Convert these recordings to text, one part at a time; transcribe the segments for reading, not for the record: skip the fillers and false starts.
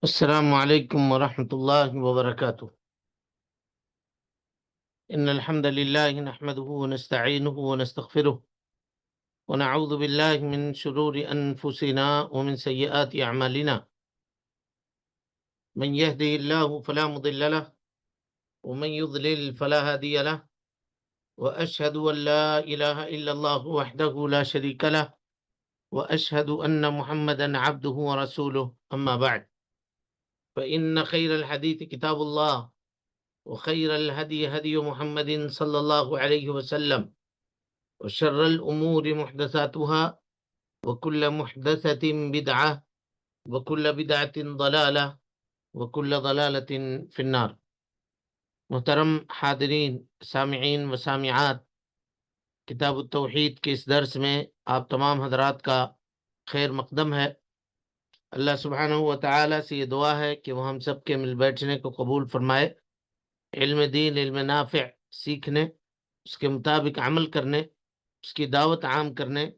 السلام عليكم ورحمة الله وبركاته. إن الحمد لله نحمده ونستعينه ونستغفره ونعوذ بالله من شرور أنفسنا ومن سيئات أعمالنا. من يهده الله فلا مضل له ومن يضلل فلا هادي له، وأشهد أن لا إله إلا الله وحده لا شريك له، وأشهد أن محمدا عبده ورسوله. أما بعد، فإن خير الحديث كتاب الله، وخير الهدي هدي محمد صلى الله عليه وسلم، وشر الأمور محدثاتها، وكل محدثة بدعة، وكل بدعة ضلالة، وكل ضلالة في النار. محترم حاضرین، سامعین و سامعات، کتاب التوحید کے اس درس میں آپ تمام حضرات کا خیر مقدم ہے۔ اللہ سبحانہ و تعالی سے یہ دعا ہے کہ وہ ہم سب کے مل بیٹھنے کو قبول فرمائے، علم دین، علم نافع سیکھنے، اس کے مطابق عمل کرنے، اس کی دعوت عام کرنے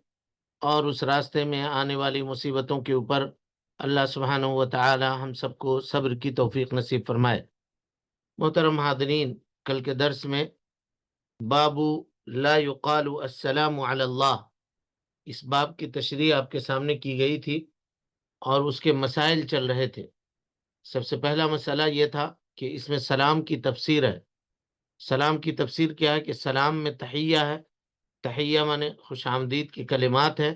اور اس راستے میں آنے والی مصیبتوں کے اوپر اللہ سبحانہ و تعالی ہم سب کو صبر کی توفیق نصیب فرمائے۔ محترم حاضرین، کل کے درس میں بابو لا یقال السلام علی اللہ، اس باب کی تشریح آپ کے سامنے کی گئی تھی اور اس کے مسائل چل رہے تھے۔ سب سے پہلا مسئلہ یہ تھا کہ اس میں سلام کی تفسیر ہے۔ سلام کی تفسیر کیا ہے کہ سلام میں تحیہ ہے، تحیہ مانے خوش آمدید کے کلمات ہے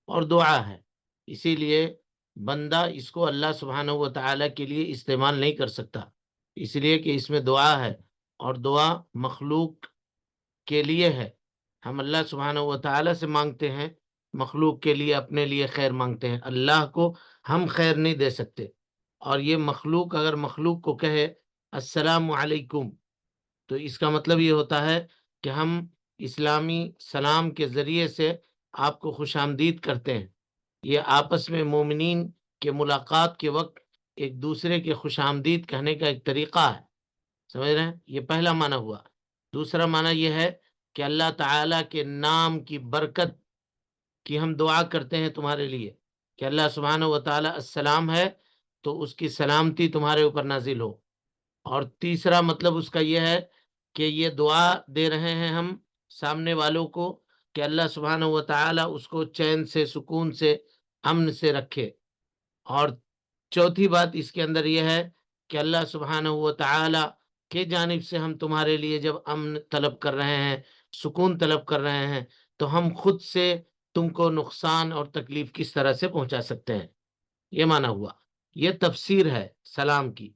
اور دعا ہے، اسی لیے بندہ اس کو اللہ سبحانہ و تعالیٰ کے لیے استعمال نہیں کر سکتا، اس لیے کہ اس میں دعا ہے اور دعا مخلوق کے لیے ہے۔ ہم اللہ سبحانہ و تعالیٰ سے مانگتے ہیں، مخلوق کے لیے اپنے لیے خیر مانگتے ہیں، اللہ کو ہم خیر نہیں دے سکتے۔ اور یہ مخلوق اگر مخلوق کو کہے السلام علیکم، تو اس کا مطلب یہ ہوتا ہے کہ ہم اسلامی سلام کے ذریعے سے آپ کو خوش آمدید کرتے ہیں۔ یہ آپس میں مومنین کے ملاقات کے وقت ایک دوسرے کے خوش آمدید کہنے کا ایک طریقہ ہے، سمجھ رہے ہیں؟ یہ پہلا معنی ہوا۔ دوسرا معنی یہ ہے کہ اللہ تعالیٰ کے نام کی برکت کی ہم دعا کرتے ہیں تمہارے لیے، کہ اللہ سبحانہ و تعالیٰ السلام ہے تو اس کی سلامتی تمہارے اوپر نازل ہو۔ اور تیسرا مطلب اس کا یہ ہے کہ یہ دعا دے رہے ہیں ہم سامنے والوں کو کہ اللہ سبحانہ و تعالیٰ اس کو چین سے، سکون سے، امن سے رکھے۔ اور چوتھی بات اس کے اندر یہ ہے کہ اللہ سبحانہ و تعالیٰ کی جانب سے ہم تمہارے لیے جب امن طلب کر رہے ہیں، سکون طلب کر رہے ہیں، تو ہم خود سے تم کو نقصان اور تکلیف کس طرح سے پہنچا سکتے ہیں، یہ معنی ہوا۔ یہ تفسیر ہے سلام کی۔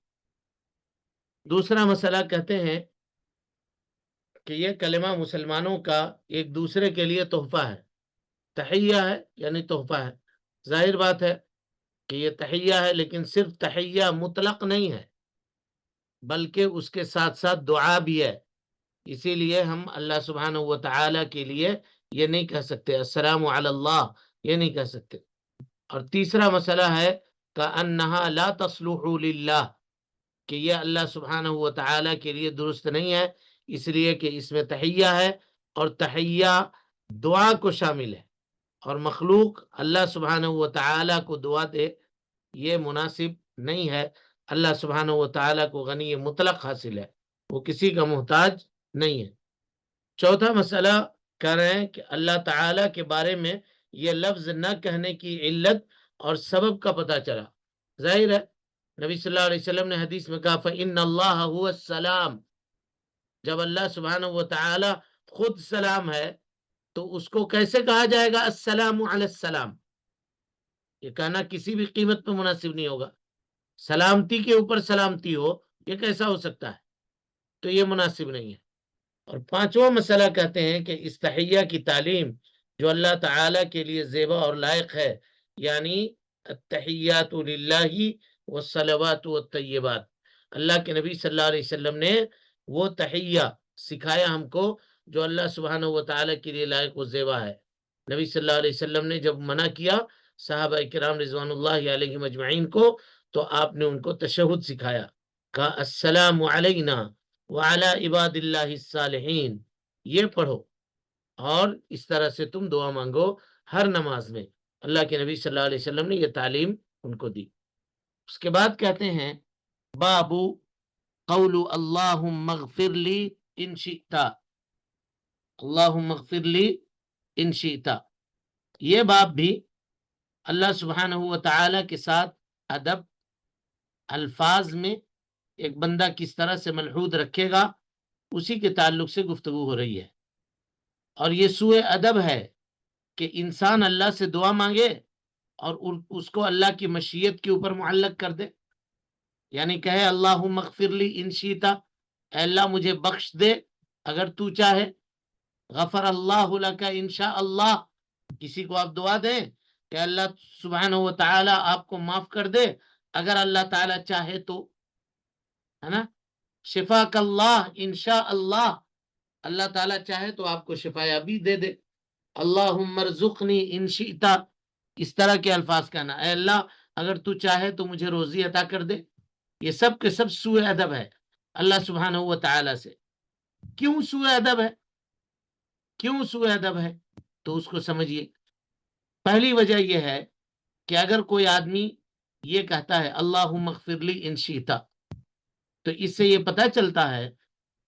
دوسرا مسئلہ کہتے ہیں کہ یہ کلمہ مسلمانوں کا ایک دوسرے کے لیے تحفہ ہے، تحیہ ہے یعنی تحفہ ہے۔ ظاہر بات ہے کہ یہ تحیہ ہے، لیکن صرف تحیہ مطلق نہیں ہے، بلکہ اس کے ساتھ ساتھ دعا بھی ہے۔ اسی لیے ہم اللہ سبحانہ و تعالیٰ کے لیے یہ نہیں کہہ سکتے السلام علی اللہ، یہ نہیں کہہ سکتے۔ اور تیسرا مسئلہ ہے کأنہا لا تصلح للہ، کہ یہ اللہ سبحانہ و تعالیٰ کے لیے درست نہیں ہے، اس لیے کہ اس میں تحیہ ہے اور تحیہ دعا کو شامل ہے، اور مخلوق اللہ سبحانہ و تعالیٰ کو دعا دے یہ مناسب نہیں ہے۔ اللہ سبحانہ و تعالیٰ کو غنی مطلق حاصل ہے، وہ کسی کا محتاج نہیں ہے۔ چوتھا مسئلہ کہہ رہے ہیں کہ اللہ تعالیٰ کے بارے میں یہ لفظ نہ کہنے کی علت اور سبب کا پتہ چلا۔ ظاہر ہے نبی صلی اللہ علیہ وسلم نے حدیث میں کہا فَإِنَّ اللَّهَ هُوَ السَّلَامُ، جب اللہ سبحانہ و تعالی خود سلام ہے تو اس کو کیسے کہا جائے گا السلام علی السلام؟ یہ کہنا کسی بھی قیمت پہ مناسب نہیں ہوگا۔ سلامتی کے اوپر سلامتی ہو، یہ کیسا ہو سکتا ہے؟ تو یہ مناسب نہیں ہے۔ اور پانچواں مسئلہ کہتے ہیں کہ اس تحیہ کی تعلیم جو اللہ تعالیٰ کے لیے زیبا اور لائق ہے، یعنی التحیات للہ والصلوات والطیبات، اللہ کے نبی صلی اللہ علیہ وسلم نے وہ تحیہ سکھایا ہم کو جو اللہ سبحانہ و تعالیٰ کے لیے لائق و زیبا ہے۔ نبی صلی اللہ علیہ وسلم نے جب منع کیا صحابہ کرام رضوان اللہ علیہم اجمعین کو، تو آپ نے ان کو تشہد سکھایا، کہا السلام علینا وعلی عباد اللہ الصالحین، یہ پڑھو اور اس طرح سے تم دعا مانگو ہر نماز میں۔ اللہ کے نبی صلی اللہ علیہ وسلم نے یہ تعلیم ان کو دی۔ اس کے بعد کہتے ہیں بابو قول اللہم اغفر لی ان شئتا، اللہم اغفر لی ان شئتا، یہ باب بھی اللہ سبحانہ و تعالی کے ساتھ ادب، الفاظ میں ایک بندہ کس طرح سے ملحوظ رکھے گا اسی کے تعلق سے گفتگو ہو رہی ہے. اور یہ سوء ادب ہے کہ انسان اللہ سے دعا مانگے اور اس کو اللہ کی مشیت کے اوپر معلق کر دے، یعنی کہے اللہم اغفر لی ان شئتا، اے اللہ مجھے بخش دے اگر تو چاہے، غفر اللہ لک ان شاء اللہ، کسی کو آپ دعا دیں کہ اللہ سبحانہ و تعالی آپ کو معاف کر دے اگر اللہ تعالی چاہے تو، ہے نا، شفاک اللہ ان شاء اللہ، اللہ تعالی چاہے تو آپ کو شفا یابی دے دے، اللہم ارزقنی ان شئتا، اس طرح کے الفاظ کہنا، اے اللہ اگر تو چاہے تو مجھے روزی عطا کر دے. یہ سب کے سب سوء ادب ہے اللہ سبحانہ و تعالی سے. کیوں سوء ادب ہے؟ کیوں سوء ادب ہے؟ تو اس کو سمجھیے. پہلی وجہ یہ ہے کہ اگر کوئی آدمی یہ کہتا ہے اللہم اغفر لی ان شئتا، تو اس سے یہ پتہ چلتا ہے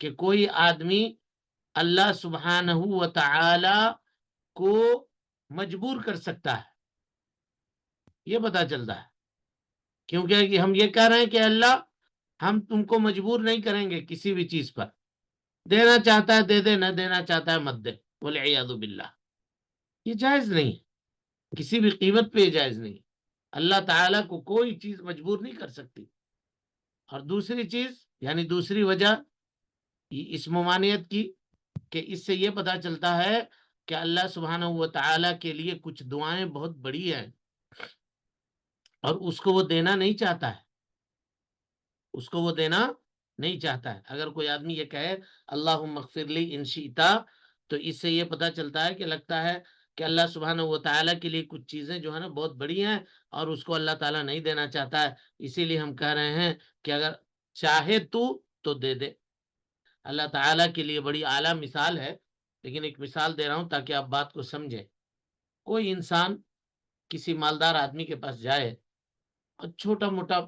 کہ کوئی آدمی اللہ سبحانہ و تعالی کو مجبور کر سکتا ہے، یہ پتہ چلتا ہے. کیونکہ ہم یہ کہہ رہے ہیں کہ اللہ ہم تم کو مجبور نہیں کریں گے کسی بھی چیز پر، دینا چاہتا ہے دے دے، نہ دینا چاہتا ہے مت دے، والعیاذ باللہ. یہ جائز نہیں ہے، کسی بھی قیمت پہ یہ جائز نہیں. اللہ تعالیٰ کو کوئی چیز مجبور نہیں کر سکتی. اور دوسری چیز یعنی دوسری وجہ اس ممانعت کی کہ اس سے یہ پتہ چلتا ہے کہ اللہ سبحانہ و تعالیٰ کے لیے کچھ دعائیں بہت بڑی ہیں اور اس کو وہ دینا نہیں چاہتا ہے، اس کو وہ دینا نہیں چاہتا ہے. اگر کوئی آدمی یہ کہے اللہم اغفر لی ان شئتا، تو اس سے یہ پتہ چلتا ہے کہ لگتا ہے کہ اللہ سبحانہ و تعالیٰ کے لیے کچھ چیزیں جو ہے نا بہت بڑی ہیں اور اس کو اللہ تعالیٰ نہیں دینا چاہتا ہے. اسی لیے ہم کہہ رہے ہیں کہ اگر چاہے تو دے دے. اللہ تعالیٰ کے لیے بڑی اعلیٰ مثال ہے، لیکن ایک مثال دے رہا ہوں تاکہ آپ بات کو سمجھیں. کوئی انسان کسی مالدار آدمی کے پاس جائے اور چھوٹا موٹا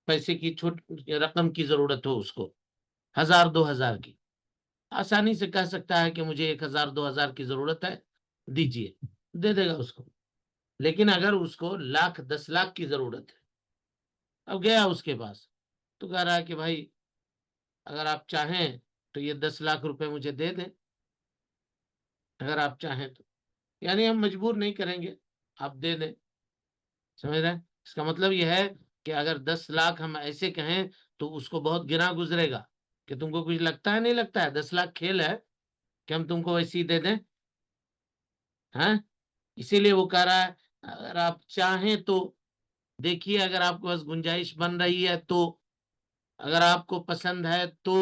پیسے کی رقم کی ضرورت ہو، اس کو 1000-2000 کی، آسانی سے کہہ سکتا ہے کہ مجھے 1000-2000 کی ضرورت ہے، دیجئے، دے دے گا اس کو. لیکن اگر اس کو 1,00,000-10,00,000 کی ضرورت ہے، اب گیا اس کے پاس تو کہہ رہا ہے کہ بھائی اگر آپ چاہیں تو یہ 10,00,000 روپے مجھے دے دیں، اگر آپ چاہیں تو، یعنی ہم مجبور نہیں کریں گے، آپ دے دیں. سمجھ رہے ہیں؟ اس کا مطلب یہ ہے کہ اگر 10,00,000 ہم ایسے کہیں تو اس کو بہت گنا گزرے گا کہ تم کو کچھ لگتا ہے، نہیں لگتا ہے 10,00,000 کھیل ہے کہ ہم تم کو ویسے ہی دے دیں. ہاں، اسی لیے وہ کہہ رہا ہے اگر آپ چاہیں تو دیکھیے، اگر آپ کو بس گنجائش بن رہی ہے تو، اگر آپ کو پسند ہے تو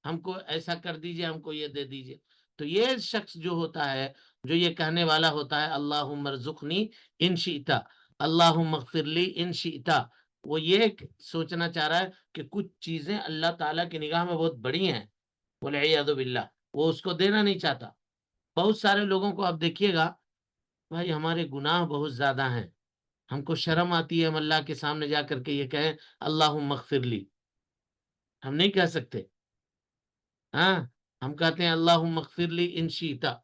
ہم کو ایسا کر دیجئے، ہم کو یہ دے دیجئے. تو یہ شخص جو ہوتا ہے، جو یہ کہنے والا ہوتا ہے اللہم ارزقنی ان شئتا، اللہم اغفر لی ان شئتا، وہ یہ سوچنا چاہ رہا ہے کہ کچھ چیزیں اللہ تعالیٰ کی نگاہ میں بہت بڑی ہیں، والعیاذ باللہ، وہ اس کو دینا نہیں چاہتا. بہت سارے لوگوں کو آپ دیکھیے گا، بھائی ہمارے گناہ بہت زیادہ ہیں، ہم کو شرم آتی ہے ہم اللہ کے سامنے جا کر کے یہ کہیں اللہم اغفر لی، ہم نہیں کہہ سکتے. ہاں، ہم کہتے ہیں اللہم اغفر لی ان شئتا،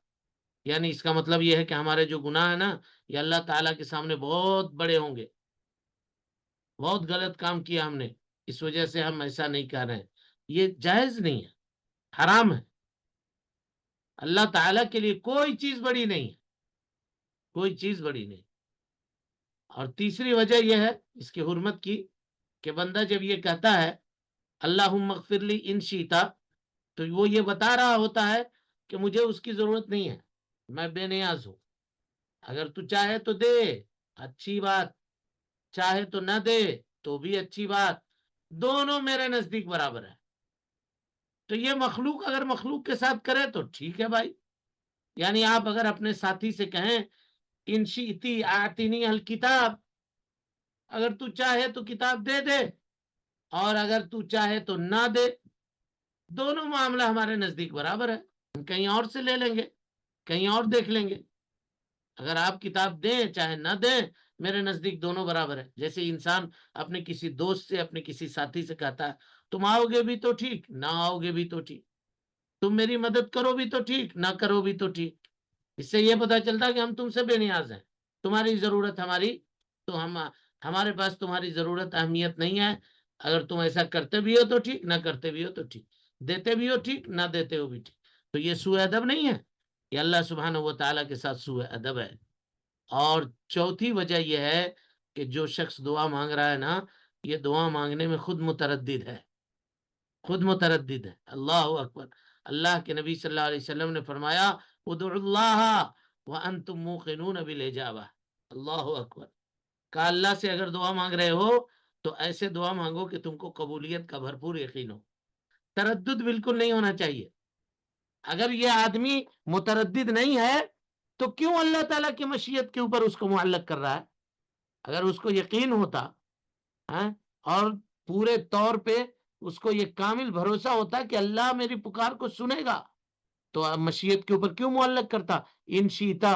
یعنی اس کا مطلب یہ ہے کہ ہمارے جو گناہ ہیں نا یہ اللہ تعالیٰ کے سامنے بہت بڑے ہوں گے، بہت غلط کام کیا ہم نے، اس وجہ سے ہم ایسا نہیں کہہ رہے ہیں. یہ جائز نہیں ہے، حرام ہے. اللہ تعالیٰ کے لیے کوئی چیز بڑی نہیں ہے، کوئی چیز بڑی نہیں. اور تیسری وجہ یہ ہے اس کی حرمت کی کہ بندہ جب یہ کہتا ہے اللہم اغفر لی ان شئتا، تو وہ یہ بتا رہا ہوتا ہے کہ مجھے اس کی ضرورت نہیں ہے، میں بے نیاز ہوں. اگر تو چاہے تو دے، اچھی بات، چاہے تو نہ دے تو بھی اچھی بات، دونوں میرے نزدیک برابر ہے. تو یہ مخلوق اگر مخلوق کے ساتھ کرے تو ٹھیک ہے بھائی. یعنی آپ اگر اپنے ساتھی سے کہیں ان شئتی آتینی الکتاب، اگر تو چاہے تو کتاب دے دے اور اگر تو چاہے تو نہ دے، دونوں معاملہ ہمارے نزدیک برابر ہے. ہم کہیں اور سے لے لیں گے، کہیں اور دیکھ لیں گے. اگر آپ کتاب دیں چاہے نہ دیں، میرے نزدیک دونوں برابر ہے۔ جیسے انسان اپنے کسی دوست سے، اپنے کسی ساتھی سے کہتا ہے تم آؤ گے بھی تو ٹھیک، نہ آؤ گے بھی تو ٹھیک، تم میری مدد کرو بھی تو ٹھیک، نہ کرو بھی تو ٹھیک۔ اس سے یہ پتا چلتا کہ ہم تم سے بے نیاز ہیں، تمہاری ضرورت ہماری تو ہمارے پاس تمہاری ضرورت اہمیت نہیں ہے۔ اگر تم ایسا کرتے بھی ہو تو ٹھیک، نہ کرتے بھی ہو تو ٹھیک، دیتے بھی ہو ٹھیک، نہ دیتے ہو بھی ٹھیک۔ تو یہ سوء ادب نہیں ہے، یہ اللہ سبحانہ و تعالیٰ کے ساتھ سوء ادب ہے۔ اور چوتھی وجہ یہ ہے کہ جو شخص دعا مانگ رہا ہے نا، یہ دعا مانگنے میں خود متردد ہے، خود متردد ہے۔ اللہ اکبر۔ اللہ کے نبی صلی اللہ علیہ وسلم نے فرمایا ادعوا اللہ وانتم موقنون بالاجابہ۔ اللہ اکبر۔ کہا اللہ سے اگر دعا مانگ رہے ہو تو ایسے دعا مانگو کہ تم کو قبولیت کا بھرپور یقین ہو، تردد بالکل نہیں ہونا چاہیے۔ اگر یہ آدمی متردد نہیں ہے تو کیوں اللہ تعالیٰ کی مشیت کے اوپر اس کو معلق کر رہا ہے؟ اگر اس کو یقین ہوتا اور پورے طور پہ اس کو یہ کامل بھروسہ ہوتا کہ اللہ میری پکار کو سنے گا تو مشیت کے اوپر کیوں معلق کرتا؟ انشیتا،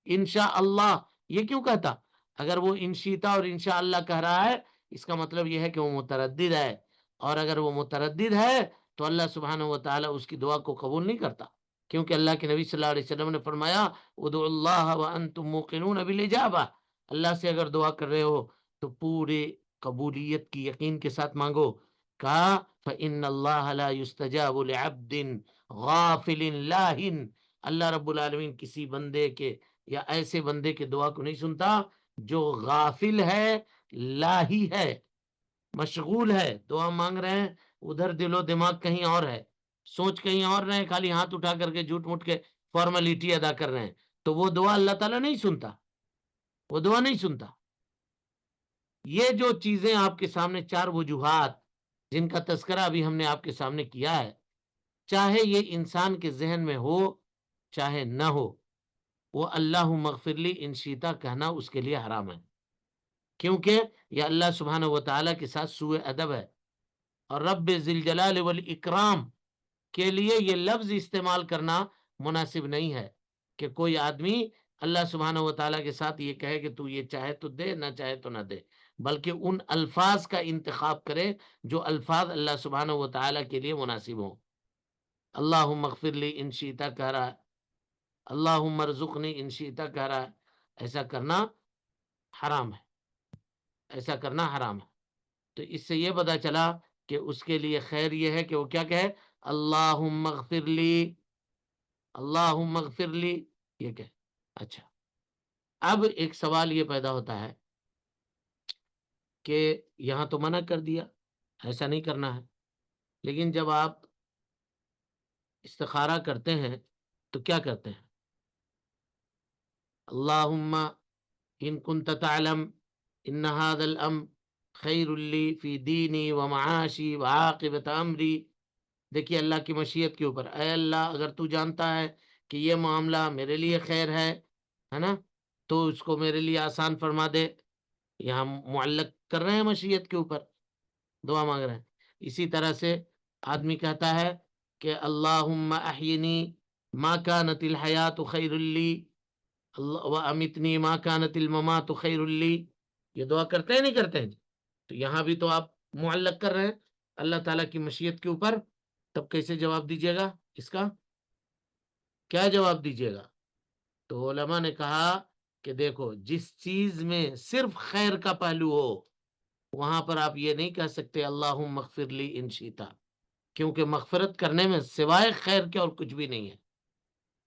انشاء اللہ، یہ کیوں کہتا؟ اگر وہ انشیتا اور انشاء اللہ کہہ رہا ہے اس کا مطلب یہ ہے کہ وہ متردد ہے، اور اگر وہ متردد ہے تو اللہ سبحانہ و تعالیٰ اس کی دعا کو قبول نہیں کرتا، کیونکہ اللہ کے نبی صلی اللہ علیہ وسلم نے فرمایا ادعوا اللہ وانتم موقنون بالاجابہ۔ اللہ سے اگر دعا کر رہے ہو تو پورے قبولیت کی یقین کے ساتھ مانگو۔ کہا فإن اللہ لا يستجاب لعبد غافل لاہن، اللہ رب العالمین کسی بندے کے یا ایسے بندے کے دعا کو نہیں سنتا جو غافل ہے، لاہی ہے، مشغول ہے، دعا مانگ رہے ہیں ادھر دل و دماغ کہیں اور ہے، سوچ کہیں اور رہے، خالی ہاتھ اٹھا کر کے جھوٹ موٹ کے فارمیلٹی ادا کر رہے ہیں، تو وہ دعا اللہ تعالیٰ نہیں سنتا، وہ دعا نہیں سنتا۔ یہ جو چیزیں آپ کے سامنے چار وجوہات جن کا تذکرہ ابھی ہم نے آپ کے سامنے کیا ہے، چاہے یہ انسان کے ذہن میں ہو چاہے نہ ہو، وہ اللہ مغفر لی ان شیتا کہنا اس کے لیے حرام ہے، کیونکہ یہ اللہ سبحانہ و تعالیٰ کے ساتھ سوء ادب ہے۔ اور رب ذی الجلال والاکرام کے لیے یہ لفظ استعمال کرنا مناسب نہیں ہے کہ کوئی آدمی اللہ سبحانہ و تعالیٰ کے ساتھ یہ کہے کہ تو یہ چاہے تو دے، نہ چاہے تو نہ دے، بلکہ ان الفاظ کا انتخاب کرے جو الفاظ اللہ سبحانہ و تعالیٰ کے لیے مناسب ہوں۔ اللہم اغفر لی ان شیتا کہہ رہا ہے، اللہم ارزقنی ان شیتا کہہ رہا ہے، ایسا کرنا حرام ہے، ایسا کرنا حرام ہے۔ تو اس سے یہ پتا چلا کہ اس کے لیے خیر یہ ہے کہ وہ کیا کہے اللہم اغفر لی، اللہم اغفر لی، یہ کہے۔ اچھا، اب ایک سوال یہ پیدا ہوتا ہے کہ یہاں تو منع کر دیا ایسا نہیں کرنا ہے، لیکن جب آپ استخارہ کرتے ہیں تو کیا کرتے ہیں؟ اللہم ان کنت تعلم ان هذا الامر خیر لی فی دینی ومعاشی وعاقبت امری۔ دیکھیے اللہ کی مشیت کے اوپر، اے اللہ اگر تو جانتا ہے کہ یہ معاملہ میرے لیے خیر ہے نا، تو اس کو میرے لیے آسان فرما دے۔ یہاں معلق کر رہے ہیں مشیت کے اوپر، دعا مانگ رہے ہیں۔ اسی طرح سے آدمی کہتا ہے کہ اللہم احینی ما کانت الحیات خیر لی وامتنی ما کانت الممات خیر لی، یہ دعا کرتے ہیں نہیں کرتے ہیں؟ تو یہاں بھی تو آپ معلق کر رہے ہیں اللہ تعالیٰ کی مشیت کے اوپر، تب کیسے جواب دیجیے گا؟ اس کا کیا جواب دیجیے گا؟ تو علماء نے کہا کہ دیکھو جس چیز میں صرف خیر کا پہلو ہو وہاں پر آپ یہ نہیں کہہ سکتے اللہم مغفر لی ان شیتا، کیونکہ مغفرت کرنے میں سوائے خیر کے اور کچھ بھی نہیں ہے۔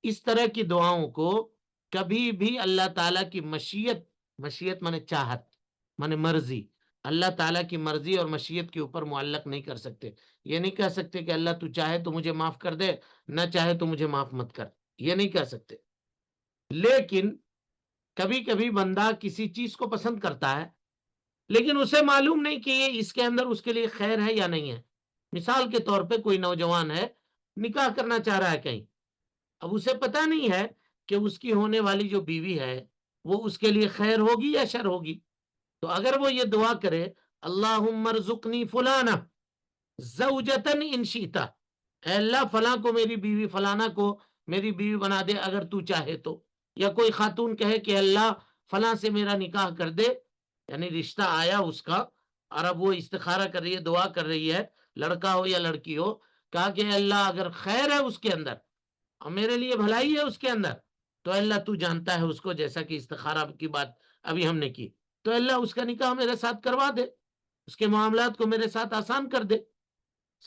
اس طرح کی دعاؤں کو کبھی بھی اللہ تعالیٰ کی مشیت، مشیت مانے چاہت مانے مرضی، اللہ تعالیٰ کی مرضی اور مشیت کے اوپر معلق نہیں کر سکتے۔ یہ نہیں کہہ سکتے کہ اللہ تو چاہے تو مجھے معاف کر دے، نہ چاہے تو مجھے معاف مت کر، یہ نہیں کہہ سکتے۔ لیکن کبھی کبھی بندہ کسی چیز کو پسند کرتا ہے لیکن اسے معلوم نہیں کہ یہ اس کے اندر اس کے لیے خیر ہے یا نہیں ہے۔ مثال کے طور پہ کوئی نوجوان ہے نکاح کرنا چاہ رہا ہے کہیں، اب اسے پتا نہیں ہے کہ اس کی ہونے والی جو بیوی ہے وہ اس کے لیے خیر ہوگی یا شر ہوگی، تو اگر وہ یہ دعا کرے اللہم ارزقنی فلانا زوجتن ان شئتا، اے اللہ فلاں کو میری بیوی، فلانا کو میری بیوی بنا دے اگر تو چاہے تو، یا کوئی خاتون کہے کہ اللہ فلاں سے میرا نکاح کر دے، یعنی رشتہ آیا اس کا، اور اب وہ استخارہ کر رہی ہے، دعا کر رہی ہے، لڑکا ہو یا لڑکی ہو، کہا کہ اللہ اگر خیر ہے اس کے اندر اور میرے لیے بھلائی ہے اس کے اندر تو اللہ تو جانتا ہے اس کو، جیسا کہ استخارہ کی بات ابھی ہم نے کی، تو اللہ اس کا نکاح میرے ساتھ کروا دے، اس کے معاملات کو میرے ساتھ آسان کر دے.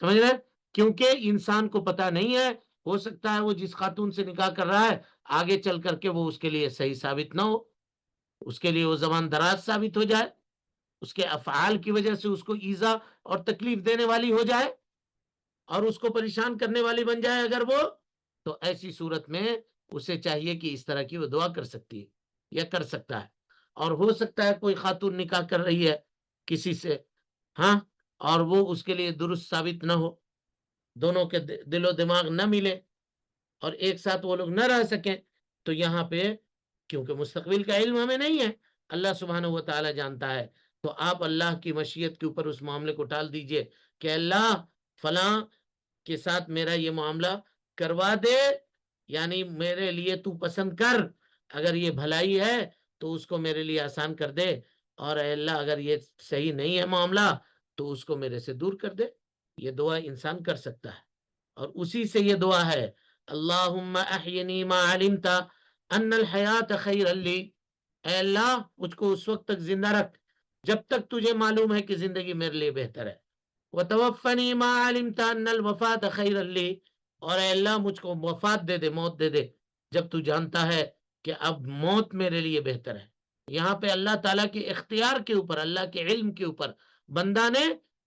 سمجھ رہے؟ کیونکہ انسان کو پتا نہیں ہے، ہو سکتا ہے وہ جس خاتون سے نکاح کر رہا ہے آگے چل کر کے وہ اس کے لیے صحیح ثابت نہ ہو، اس کے لیے وہ زبان دراز ثابت ہو جائے، اس کے افعال کی وجہ سے اس کو ایذا اور تکلیف دینے والی ہو جائے اور اس کو پریشان کرنے والی بن جائے اگر وہ، تو ایسی صورت میں اسے چاہیے کہ اس طرح کی وہ دعا کر سکتی ہے یا کر سکتا ہے. اور ہو سکتا ہے کوئی خاتون نکاح کر رہی ہے کسی سے، ہاں، اور وہ اس کے لیے درست ثابت نہ ہو، دونوں کے دل و دماغ نہ ملے اور ایک ساتھ وہ لوگ نہ رہ سکیں، تو یہاں پہ کیونکہ مستقبل کا علم ہمیں نہیں ہے، اللہ سبحانہ و تعالی جانتا ہے، تو آپ اللہ کی مشیت کے اوپر اس معاملے کو ٹال دیجئے کہ اللہ فلاں کے ساتھ میرا یہ معاملہ کروا دے، یعنی میرے لیے تو پسند کر، اگر یہ بھلائی ہے تو اس کو میرے لیے آسان کر دے، اور اے اللہ اگر یہ صحیح نہیں ہے معاملہ تو اس کو میرے سے دور کر دے. یہ دعا انسان کر سکتا ہے، اور اسی سے یہ دعا ہے اللہم احینی ما علمت ان الحیات خیر لی، اے اللہ مجھ کو اس وقت تک زندہ رکھ جب تک تجھے معلوم ہے کہ زندگی میرے لیے بہتر ہے، وتوفنی ما علمت ان الوفات خیر لی، اور اے اللہ مجھ کو وفات دے دے، موت دے دے جب تو جانتا ہے کہ اب موت میرے لیے بہتر ہے. یہاں پہ اللہ تعالیٰ کے اختیار کے اوپر، اللہ کے علم کے اوپر بندہ نے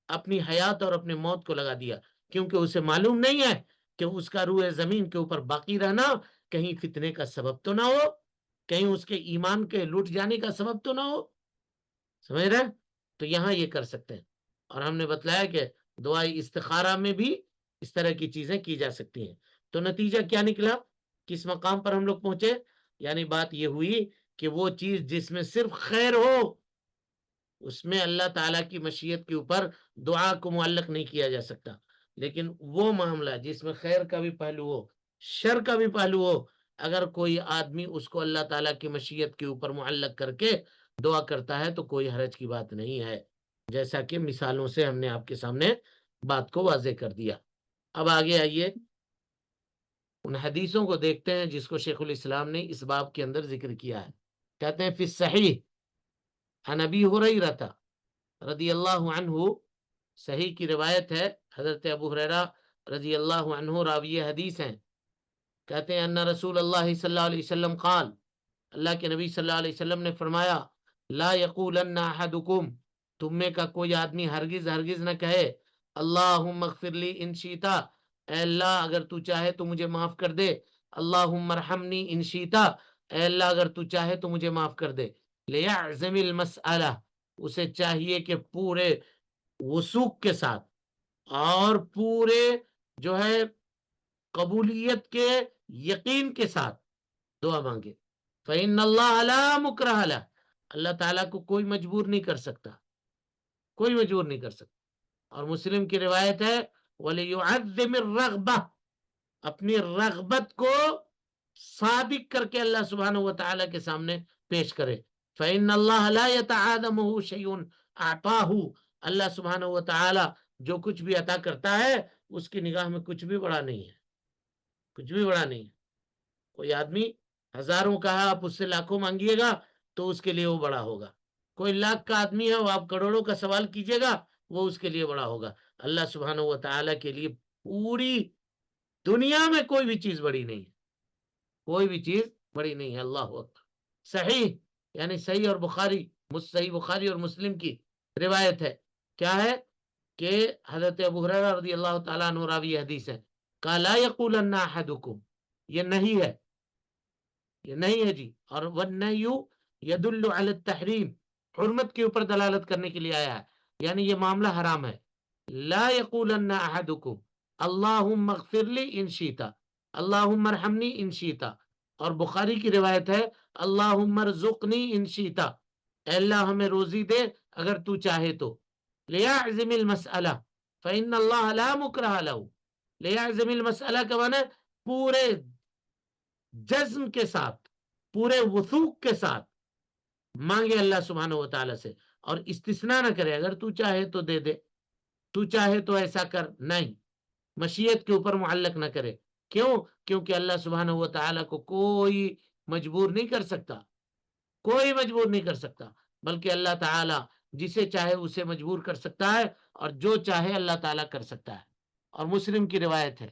اپنی حیات اور اپنے موت کو لگا دیا، کیونکہ اسے معلوم نہیں ہے کہ اس کا روح زمین کے اوپر باقی رہنا کہیں فتنے کا سبب تو نہ ہو، کہیں اس کے ایمان کے لٹ جانے کا سبب تو نہ ہو. سمجھ رہے؟ تو یہاں یہ کر سکتے ہیں، اور ہم نے بتلایا کہ دعائی استخارہ میں بھی اس طرح کی چیزیں کی جا سکتی ہیں. تو نتیجہ کیا نکلا، کس مقام پر ہم لوگ پہنچے؟ یعنی بات یہ ہوئی کہ وہ چیز جس میں صرف خیر ہو اس میں اللہ تعالیٰ کی مشیت کے اوپر دعا کو معلق نہیں کیا جا سکتا، لیکن وہ معاملہ جس میں خیر کا بھی پہلو ہو، شر کا بھی پہلو ہو، اگر کوئی آدمی اس کو اللہ تعالیٰ کی مشیت کے اوپر معلق کر کے دعا کرتا ہے تو کوئی حرج کی بات نہیں ہے، جیسا کہ مثالوں سے ہم نے آپ کے سامنے بات کو واضح کر دیا. اب آگے آئیے ان حدیثوں کو دیکھتے ہیں جس کو شیخ الاسلام نے اس باب کے اندر ذکر کیا ہے. کہتے ہیں فی الصحیح عن ابی ہریرہ رضی اللہ عنہ، صحیح کی روایت ہے، حضرت ابو ہریرہ رضی اللہ عنہ راوی حدیث ہیں، کہتے ہیں ان رسول اللہ صلی اللہ علیہ وسلم قال، اللہ کے نبی صلی اللہ علیہ وسلم نے فرمایا لا یقولن احدکم، تم میں کا کوئی آدمی ہرگز ہرگز نہ کہے اللہم اغفر لی ان شیتا، اے اللہ اگر تو چاہے تو مجھے معاف کر دے، اللہم ارحمنی ان شیتا، اے اللہ اگر تو چاہے تو مجھے معاف کر دے. لیعزم المسئلہ، اسے چاہیے کہ پورے وثوق کے ساتھ اور پورے جو ہے قبولیت کے یقین کے ساتھ دعا مانگے. فإن اللہ لا مکرہ لہ، اللہ تعالیٰ کو کوئی مجبور نہیں کر سکتا، کوئی مجبور نہیں کر سکتا. اور مسلم کی روایت ہے وَلِيُعَذِّمِ الرَّغْبَةِ، اپنی رغبت کو صادق کر کے اللہ سبحانہ وتعالی کے سامنے پیش کرے. فإن اللہ لا يتعادمه شيء اعطاه، اللہ سبحانہ وتعالی جو کچھ بھی عطا کرتا ہے اس کی نگاہ میں کچھ بھی بڑا نہیں ہے، کچھ بھی بڑا نہیں ہے. کوئی آدمی ہزاروں کا ہے، آپ اس سے لاکھوں مانگیے گا تو اس کے لیے وہ بڑا ہوگا. کوئی لاکھ کا آدمی ہے، وہ آپ کروڑوں کا سوال کیجیے گا وہ اس کے لیے بڑا ہوگا. اللہ سبحانہ وتعالی کے لیے پوری دنیا میں کوئی بھی چیز بڑی نہیں ہے، کوئی بھی چیز بڑی نہیں ہے. اللہ اکبر. صحیح یعنی صحیح اور بخاری، صحیح بخاری اور مسلم کی روایت ہے، کیا ہے کہ حضرت ابو ہریرہ رضی اللہ تعالیٰ عنہ راوی حدیث ہے، قال لا یقولن احدکم، یہ نہیں ہے، یہ نہیں ہے جی. اور والنہی یدل علی التحریم، حرمت کے اوپر دلالت کرنے کے لیے آیا ہے، یعنی یہ معاملہ حرام ہے. لا یقولن احدکم اللہم اغفر لی ان شیتا، اللہم ارحمنی ان شیتا. اور بخاری کی روایت ہے اللہم ارزقنی ان شیتا، اے اللہ ہمیں روزی دے اگر تو چاہے تو. لیعزم المسئلہ فإن اللہ لا مکرہ لہ، لیعزم المسئلہ کا معنی پورے جزم کے ساتھ پورے وثوق کے ساتھ مانگے اللہ سبحانہ و تعالیٰ سے، اور استثناء نہ کرے، اگر تو چاہے تو دے دے، تو چاہے تو ایسا کر، نہیں، مشیت کے اوپر معلق نہ کرے۔ کیوں؟ کیونکہ اللہ سبحانہ و تعالیٰ کو کوئی مجبور نہیں کر سکتا، کوئی مجبور نہیں کر سکتا، بلکہ اللہ تعالیٰ جسے چاہے اسے مجبور کر سکتا ہے، اور جو چاہے اللہ تعالیٰ کر سکتا ہے۔ اور مسلم کی روایت ہے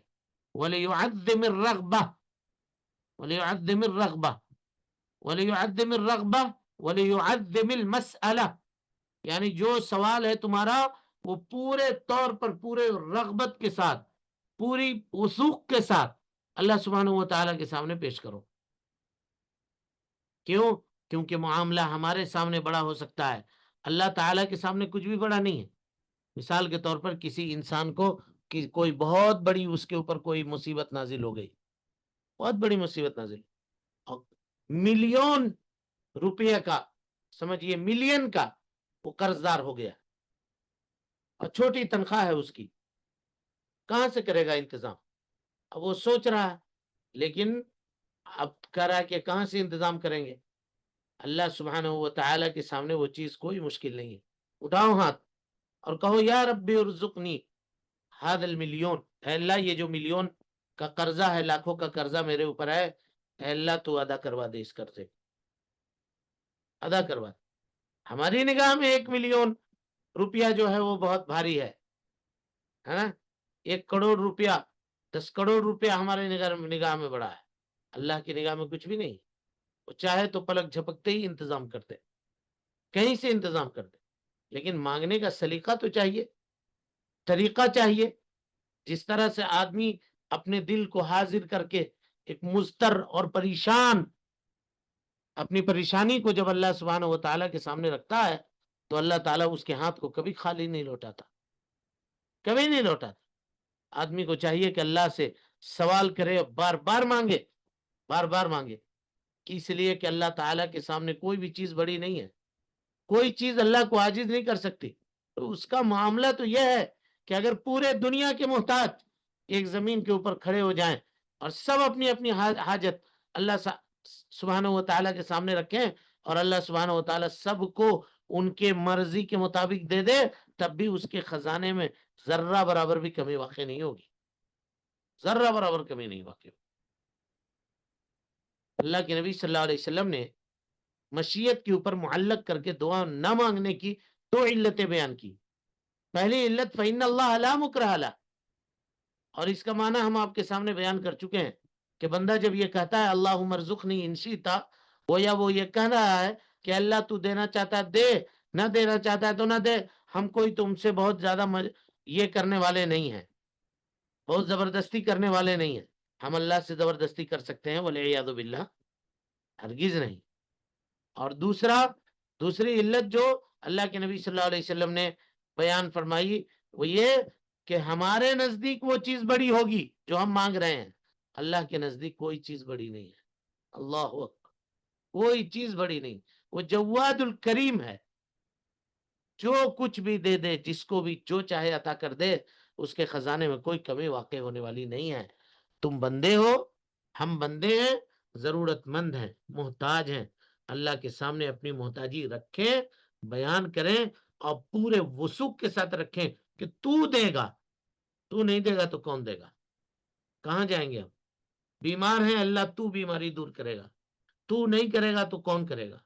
وَلِيُعَدِّمِ الرَّغْبَةِ وَلِيُعَدِّمِ الرَّغْبَةِ وَلِيُعَدِّمِ الرَّغْبَةِ وَلِيُعَدِّمِ الْمَسْأَلَةِ، یعنی جو سوال ہے تمہارا وہ پورے طور پر، پورے رغبت کے ساتھ، پوری وثوق کے ساتھ اللہ سبحانہ و تعالیٰ کے سامنے پیش کرو۔ کیوں؟ کیونکہ معاملہ ہمارے سامنے بڑا ہو سکتا ہے، اللہ تعالیٰ کے سامنے کچھ بھی بڑا نہیں ہے۔ مثال کے طور پر کسی انسان کو کوئی بہت بڑی اس کے اوپر کوئی مصیبت نازل ہو گئی، بہت بڑی مصیبت نازل، اور ملین روپیہ کا، سمجھیے ملین کا وہ قرض دار ہو گیا، اور چھوٹی تنخواہ ہے اس کی، کہاں سے کرے گا انتظام؟ اب وہ سوچ رہا ہے، لیکن اب کہہ رہا ہے کہ کہاں سے انتظام کریں گے؟ اللہ سبحانہ و تعالیٰ کے سامنے وہ چیز کوئی مشکل نہیں ہے۔ اٹھاؤ ہاتھ اور کہو یا ربی ارزقنی ھذا الملیون، اے اللہ یہ جو ملین کا قرضہ ہے، لاکھوں کا قرضہ میرے اوپر ہے، اے اللہ تو ادا کروا دے، اس قرضے ادا کروا دے۔ ہماری نگاہ میں 1 ملین روپیہ جو ہے وہ بہت بھاری ہے نا، 1 کروڑ روپیہ، 10 کروڑ روپیہ ہمارے نگاہ میں بڑا ہے، اللہ کی نگاہ میں کچھ بھی نہیں۔ وہ چاہے تو پلک جھپکتے ہی انتظام کرتے، کہیں سے انتظام کرتے، لیکن مانگنے کا سلیقہ تو چاہیے، طریقہ چاہیے، جس طرح سے آدمی اپنے دل کو حاضر کر کے ایک مضطر اور پریشان، اپنی پریشانی کو جب اللہ سبحانہ و تعالیٰ کے سامنے رکھتا ہے تو اللہ تعالیٰ اس کے ہاتھ کو کبھی خالی نہیں لوٹاتا، کبھی نہیں لوٹاتا۔ آدمی کو چاہیے کہ اللہ سے سوال کرے، بار بار مانگے، بار بار مانگے، کہ اس لیے کہ اللہ تعالیٰ کے سامنے کوئی بھی چیز بڑی نہیں ہے، کوئی چیز اللہ کو عاجز نہیں کر سکتی۔ تو اس کا معاملہ تو یہ ہے کہ اگر پورے دنیا کے محتاج ایک زمین کے اوپر کھڑے ہو جائیں اور سب اپنی اپنی حاجت اللہ سبحانہ و تعالیٰ کے سامنے رکھیں، اور اللہ سبحانہ و تعالیٰ سب کو ان کے مرضی کے مطابق دے دے، تب بھی اس کے خزانے میں ذرہ برابر بھی کمی واقع نہیں ہوگی، ذرہ برابر کمی نہیں واقع ہوگی۔ اللہ کے نبی صلی اللہ علیہ وسلم نے مشیت کے اوپر معلق کر کے دعا نہ مانگنے کی 2 علتیں بیان کی۔ پہلی علت فَإِنَّ اللَّهَ لَا مُكْرَهَ لَهُ، اور اس کا معنی ہم آپ کے سامنے بیان کر چکے ہیں کہ بندہ جب یہ کہتا ہے اللہم ارزقنی ان شئت، گویا وہ یہ کہہ رہا ہے کہ اللہ تو دینا چاہتا ہے دے، نہ دینا چاہتا ہے تو نہ دے، ہم کوئی تم سے بہت زیادہ یہ کرنے والے نہیں ہیں، بہت زبردستی کرنے والے نہیں ہیں۔ ہم اللہ سے زبردستی کر سکتے ہیں؟ والعیاذ باللہ، ہرگز نہیں۔ اور دوسری علت جو اللہ کے نبی صلی اللہ علیہ وسلم نے بیان فرمائی وہ یہ کہ ہمارے نزدیک وہ چیز بڑی ہوگی جو ہم مانگ رہے ہیں، اللہ کے نزدیک کوئی چیز بڑی نہیں ہے۔ اللہ اکبر، کوئی چیز بڑی نہیں، وہ جواد الکریم ہے، جو کچھ بھی دے دے، جس کو بھی جو چاہے عطا کر دے، اس کے خزانے میں کوئی کمی واقع ہونے والی نہیں ہے۔ تم بندے ہو، ہم بندے ہیں، ضرورت مند ہیں، محتاج ہیں، اللہ کے سامنے اپنی محتاجی رکھیں، بیان کریں، اور پورے وثوق کے ساتھ رکھیں کہ تو دے گا، تو نہیں دے گا تو کون دے گا؟ کہاں جائیں گے ہم؟ بیمار ہیں، اللہ تو بیماری دور کرے گا، تو نہیں کرے گا تو کون کرے گا؟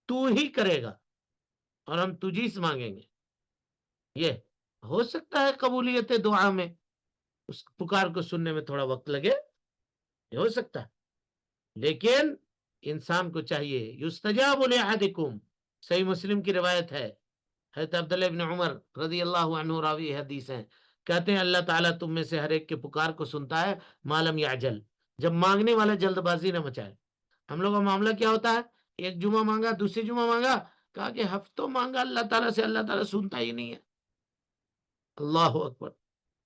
تو ہی کرے گا، اور ہم تجھی سے مانگیں گے۔ یہ ہو سکتا ہے قبولیت دعا میں اس پکار کو سننے میں تھوڑا وقت لگے، یہ ہو سکتا ہے، لیکن انسان کو چاہیے یستجاب لأحدکم، صحیح مسلم کی روایت ہے، حضرت عبداللہ ابن عمر رضی اللہ عنہ راوی حدیث ہیں، کہتے ہیں اللہ تعالیٰ تم میں سے ہر ایک کے پکار کو سنتا ہے مالم یعجل، جب مانگنے والا جلد بازی نہ مچائے۔ ہم لوگ کا معاملہ کیا ہوتا ہے؟ ایک جمعہ مانگا، دوسری جمعہ مانگا، کہا کہ ہفتوں مانگا اللہ تعالیٰ سے، اللہ تعالیٰ سنتا ہی نہیں ہے۔ اللہ اکبر،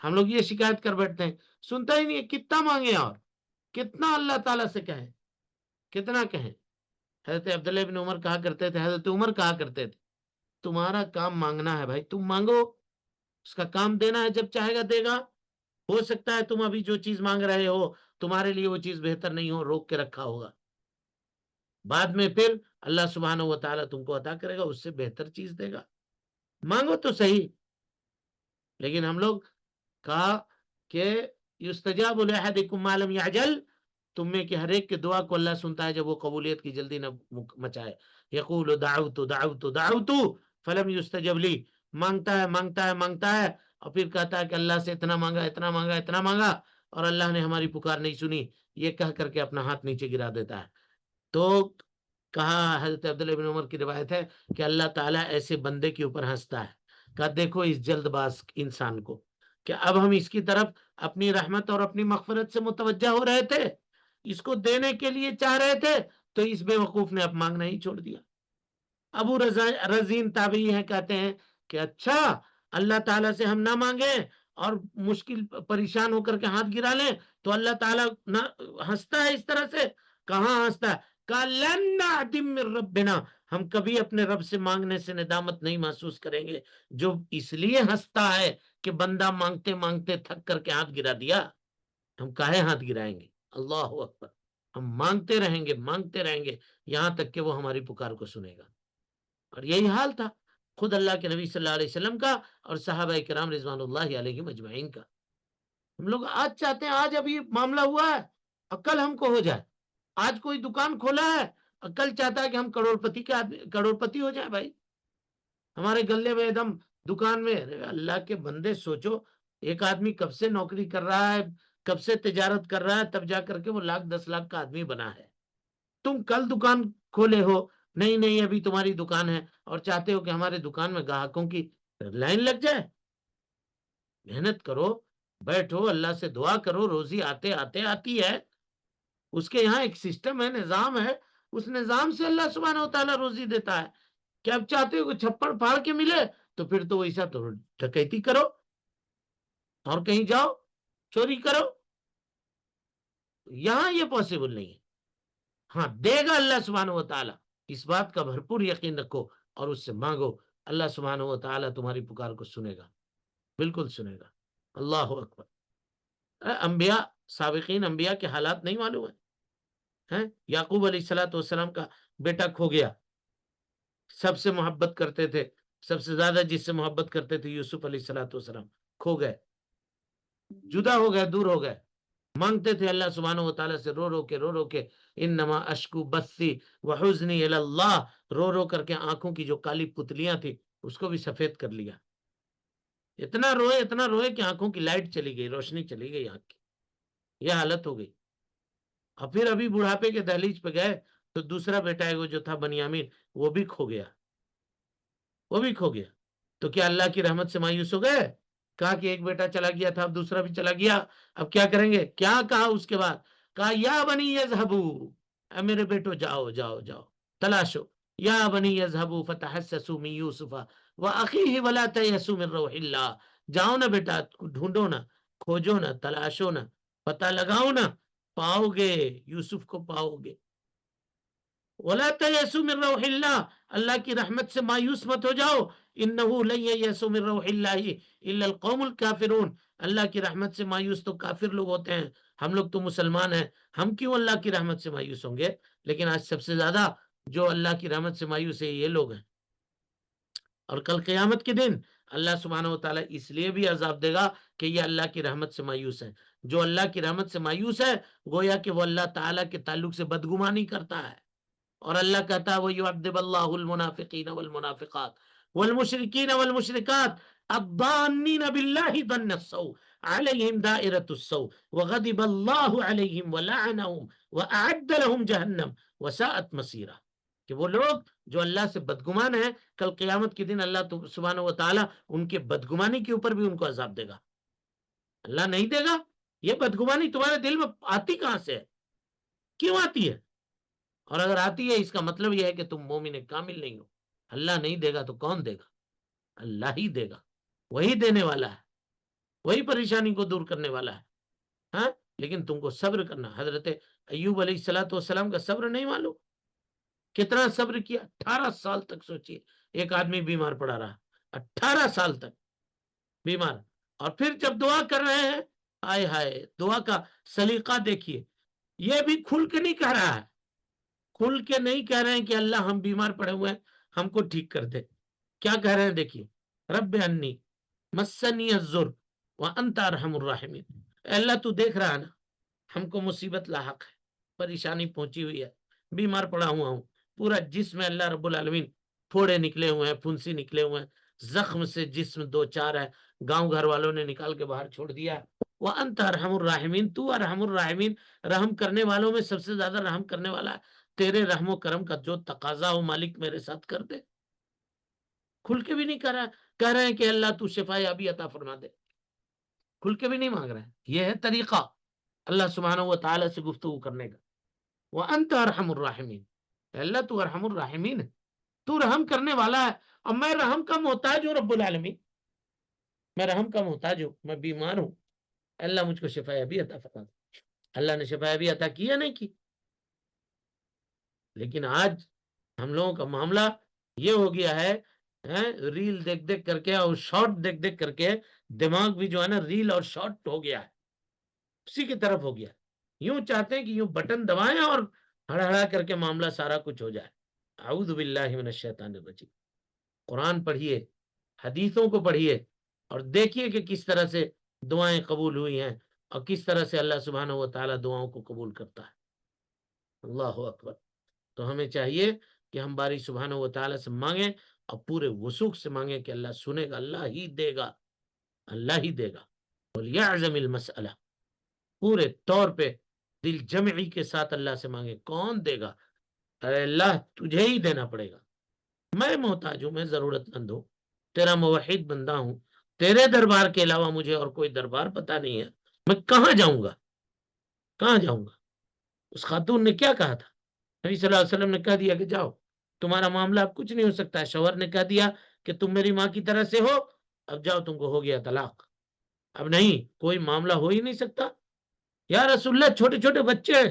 ہم لوگ یہ شکایت کر بیٹھتے ہیں سنتا ہی نہیں ہے، کتنا مانگے اور کتنا اللہ تعالیٰ سے کہیں، کتنا کہیں۔ حضرت عبداللہ ابن عمر کہا کرتے تھے، حضرت عمر کہا کرتے تھے تمہارا کام مانگنا ہے بھائی، تم مانگو، اس کا کام دینا ہے، جب چاہے گا دے گا۔ ہو سکتا ہے تم ابھی جو چیز مانگ رہے ہو تمہارے لیے وہ چیز بہتر نہیں ہو، روک کے رکھا ہوگا، بعد میں پھر اللہ سبحانہ و تعالیٰ تم کو عطا کرے گا، اس سے بہتر چیز دے گا، مانگو تو صحیح۔ لیکن ہم لوگ کہا کہ یستجاب لأحدکم ما لم یعجل، تم میں کہ ہر ایک کے دعا کو اللہ سنتا ہے جب وہ قبولیت کی جلدی نہ مچائے۔ یقول دعوت دعوت دعوت فلم یستجب لی، مانگتا ہے مانگتا ہے مانگتا ہے، اور پھر کہتا ہے کہ اللہ سے اتنا مانگا اتنا مانگا اتنا مانگا، اور اللہ نے ہماری پکار نہیں سنی، یہ کہہ کر کے اپنا ہاتھ نیچے گرا دیتا ہے۔ تو کہا، حضرت عبداللہ بن عمر کی روایت ہے کہ اللہ تعالیٰ ایسے بندے کے اوپر ہنستا ہے، کہا دیکھو اس جلد باز انسان کو، کہ اب ہم اس کی طرف اپنی رحمت اور اپنی مغفرت سے متوجہ ہو رہے تھے، اس کو دینے کے لیے چاہ رہے تھے، تو اس بے وقوف نے اب مانگنا ہی چھوڑ دیا۔ ابو رزین تابعی ہیں، کہتے ہیں کہ اچھا اللہ تعالیٰ سے ہم نہ مانگیں اور مشکل پریشان ہو کر کے ہاتھ گرا لیں تو اللہ تعالیٰ نہ ہنستا ہے اس طرح سے؟ کہاں ہنستا ہے؟ کہ لن نعدم من ربنا، ہم کبھی اپنے رب سے مانگنے سے ندامت نہیں محسوس کریں گے، جو اس لیے ہنستا ہے کہ بندہ مانگتے مانگتے تھک کر کے ہاتھ گرا دیا، ہم کاہے ہاتھ گرائیں گے؟ اللہ اکبر، ہم مانگتے رہیں گے یہاں تک کہ وہ ہماری پکار کو سنے گا۔ اور یہی حال تھا خود اللہ کے نبی صلی اللہ علیہ وسلم کا اور صحابہ کرام رضوان اللہ علیہم اجمعین کا۔ ہم لوگ آج چاہتے ہیں آج ابھی معاملہ ہوا ہے اور کل ہم کو ہو جائے، آج کوئی دکان کھولا ہے اور کل چاہتا ہے کہ ہم کروڑپتی ہو جائیں۔ بھائی ہمارے گلے میں ایک دم دکان میں، اللہ کے بندے سوچو، ایک آدمی کب سے نوکری کر رہا ہے، کب سے تجارت کر رہا ہے، تب جا کر کے وہ 1,00,000 10,00,000 کا آدمی بنا ہے، تم کل دکان کھولے ہو، نہیں ابھی تمہاری دکان ہے اور چاہتے ہو کہ ہمارے دکان میں گاہکوں کی لائن لگ جائے۔ محنت کرو، بیٹھو، اللہ سے دعا کرو، روزی آتے آتے آتی ہے، اس کے یہاں ایک سسٹم ہے، نظام ہے، اس نظام سے اللہ سبحانہ و تعالیٰ روزی دیتا ہے۔ کہ اب چاہتے ہو کہ چھپڑ پھاڑ کے ملے تو پھر تو ایسا تو ڈکیتی کرو اور کہیں جاؤ چوری کرو، یہاں یہ پاسبل نہیں ہے۔ ہاں دے گا اللہ سبحانہ و تعالیٰ، اس بات کا بھرپور یقین رکھو اور اس سے مانگو، اللہ سبحانہ و تعالیٰ تمہاری پکار کو سنے گا، بالکل سنے گا۔ اللہ اکبر۔ انبیاء، سابقین انبیاء کے حالات نہیں معلوم ہیں؟ یعقوب علیہ السلام کا بیٹا کھو گیا، سب سے محبت کرتے تھے، سب سے زیادہ جس سے محبت کرتے تھے یوسف علیہ السلام، کھو گئے، جدا ہو گئے، دور ہو گئے، مانگتے تھے اللہ سبحانہ و تعالیٰ سے رو رو کے انما اشکو بثی وحزنی الی اللہ، رو کر کے آنکھوں کی جو کالی پتلیاں تھی اس کو بھی سفید کر لیا، اتنا روئے کہ آنکھوں کی لائٹ چلی گئی، روشنی چلی گئی آنکھ کی، یہ حالت ہو گئی۔ اور پھر ابھی بڑھاپے کے دہلیز پہ گئے تو دوسرا بیٹا ہے وہ جو تھا بنیامین، وہ بھی کھو گیا۔ تو کیا اللہ کی رحمت سے مایوس ہو گئے؟ کہا کہ ایک بیٹا چلا گیا تھا، اب دوسرا بھی چلا گیا، اب کیا کریں گے؟ کیا کہا اس کے بعد؟ کہا یا بنی یذہبو، اے میرے بیٹو جاؤ تلاشو، یا بنی یذہبو فتحسسوا من یوسف واخیہ ولا تیأسوا من روح اللہ، جاؤ نا بیٹا، ڈھونڈو نا، کھوجو نا، تلاشو نا، پتہ لگاؤ نا، پاؤ گے، یوسف کو پاؤ گے۔ ولا تیأسوا من روح اللہ، اللہ کی رحمت سے مایوس مت ہو جاؤ، انہ لن ییأس من روح اللہ الا القوم الکافرون، اللہ کی رحمت سے مایوس تو کافر لوگ ہوتے ہیں، ہم لوگ تو مسلمان ہیں، ہم کیوں اللہ کی رحمت سے مایوس ہوں گے؟ لیکن آج سب سے زیادہ جو اللہ کی رحمت سے مایوس ہے یہ لوگ ہیں۔ اور کل قیامت کے دن اللہ سبحانہ و تعالیٰ اس لیے بھی عذاب دے گا کہ یہ اللہ کی رحمت سے مایوس ہے۔ جو اللہ کی رحمت سے مایوس ہے گویا کہ وہ اللہ تعالیٰ کے تعلق سے بدگمانی کرتا ہے، اور اللہ کہتا ہے وَيُعَذِّبَ اللَّهُ الْمُنَافِقِينَ وَالْمُنَافِقَاتِ وَالْمُشْرِكِينَ وَالْمُشْرِكَاتِ الظَّانِّينَ بِاللَّهِ ظَنَّ السَّوْءِ عَلَيْهِمْ دَائِرَةُ السَّوْءِ وَغَضِبَ اللَّهُ عَلَيْهِمْ وَلَعَنَهُمْ وَأَعَدَّ لَهُمْ جَهَنَّمَ وَسَاءَتْ مَصِيرًا، کہ وہ لوگ جو اللہ سے بدگمان ہیں کل قیامت کے دن اللہ سبحانہ و تعالیٰ ان کے بدگمانی کے اوپر بھی ان کو عذاب دے گا۔ اللہ نہیں دے گا؟ یہ بدگمانی تمہارے دل میں آتی کہاں سے ہے؟ کیوں آتی ہے؟ اور اگر آتی ہے اس کا مطلب یہ ہے کہ تم مومن کامل نہیں ہو۔ اللہ نہیں دے گا تو کون دے گا؟ اللہ ہی دے گا، وہی دینے والا ہے، وہی پریشانی کو دور کرنے والا ہے۔ ہاں لیکن تم کو صبر کرنا۔ حضرت ایوب علیہ السلام کا صبر نہیں معلوم؟ کتنا صبر کیا، 18 سال تک، سوچئے ایک آدمی بیمار پڑا رہا 18 سال تک بیمار، اور پھر جب دعا کر رہے ہیں ہائے ہائے دعا کا سلیقہ دیکھیے، یہ بھی کھل کے نہیں کہہ رہا ہے، کھل کے نہیں کہہ رہے ہیں کہ اللہ ہم بیمار پڑے ہوئے ہیں ہم کو ٹھیک کر دے. کیا کہہ رہے ہیں دیکھیے، رب انی مسنی الضر وانت ارحم الراحمین. اے اللہ تو دیکھ رہا ہے نا، ہم کو مصیبت لاحق ہے، پریشانی پہنچی ہوئی ہے، بیمار پڑا ہوا ہوں، پورا جسم میں اللہ رب العالمین پھوڑے نکلے ہوئے ہیں، پھنسی نکلے ہوئے ہیں، زخم سے جسم دو چار ہے، گاؤں گھر والوں نے نکال کے باہر چھوڑ دیا. وانت ارحم الراحمین، تو ارحم الراحمین، رحم کرنے والوں میں سب سے زیادہ رحم کرنے والا ہے. تیرے رحم و کرم کا جو تقاضا ہو مالک میرے ساتھ کر دے. کھل کے بھی نہیں کہہ رہے ہیں کہ اللہ تو شفا یابی عطا فرما دے، کھل کے بھی نہیں مانگ رہے ہیں. یہ ہے طریقہ اللہ سبحانہ و تعالی سے گفتگو کرنے کا. وانت ارحم الراحمین، اللہ تو ارحم الراحمین ہے، تو رحم کرنے والا ہے، اور میں رحم کا محتاج ہوں. رب العالمین میں رحم کا محتاج ہوں، میں بیمار ہوں، اللہ مجھ کو شفا یابی عطا فرما دے. اللہ نے شفا یابی عطا کی یا نہیں کی؟ لیکن آج ہم لوگوں کا معاملہ یہ ہو گیا ہے، ریل دیکھ دیکھ کر کے اور شارٹ دیکھ دیکھ کر کے دماغ بھی جو ہے نا ریل اور شارٹ ہو گیا ہے، اسی کی طرف ہو گیا. یوں چاہتے ہیں کہ یوں بٹن دبائیں اور ہڑا کر کے معاملہ سارا کچھ ہو جائے. اعوذ باللہ من الشیطان الرجیم. قرآن پڑھیے، حدیثوں کو پڑھیے، اور دیکھیے کہ کس طرح سے دعائیں قبول ہوئی ہیں اور کس طرح سے اللہ سبحانہ و تعالیٰ دعاؤں کو قبول کرتا ہے. اللہ اکبر. تو ہمیں چاہیے کہ ہم باری سبحانہ و تعالیٰ سے مانگیں اور پورے وثوق سے مانگیں کہ اللہ سنے گا، اللہ ہی دے گا، اللہ ہی دے گا. وَلْيَعْزَمِ الْمَسْأَلَةِ، پورے طور پہ دل جمعی کے ساتھ اللہ سے مانگے. کون دے گا؟ اے اللہ تجھے ہی دینا پڑے گا. میں محتاج ہوں، میں ضرورت مند ہوں، تیرا موحد بندہ ہوں، تیرے دربار کے علاوہ مجھے اور کوئی دربار پتا نہیں ہے. میں کہاں جاؤں گا؟ کہاں جاؤں گا؟ اس خاتون نے کیا کہا تھا؟ نبی صلی اللہ علیہ وسلم نے کہہ دیا کہ جاؤ، تمہارا معاملہ اب کچھ نہیں ہو سکتا ہے. شوہر نے کہہ دیا کہ تم میری ماں کی طرح سے ہو، اب جاؤ، تم کو ہو گیا طلاق، اب نہیں کوئی معاملہ ہو ہی نہیں سکتا. یا رسول اللہ چھوٹے چھوٹے بچے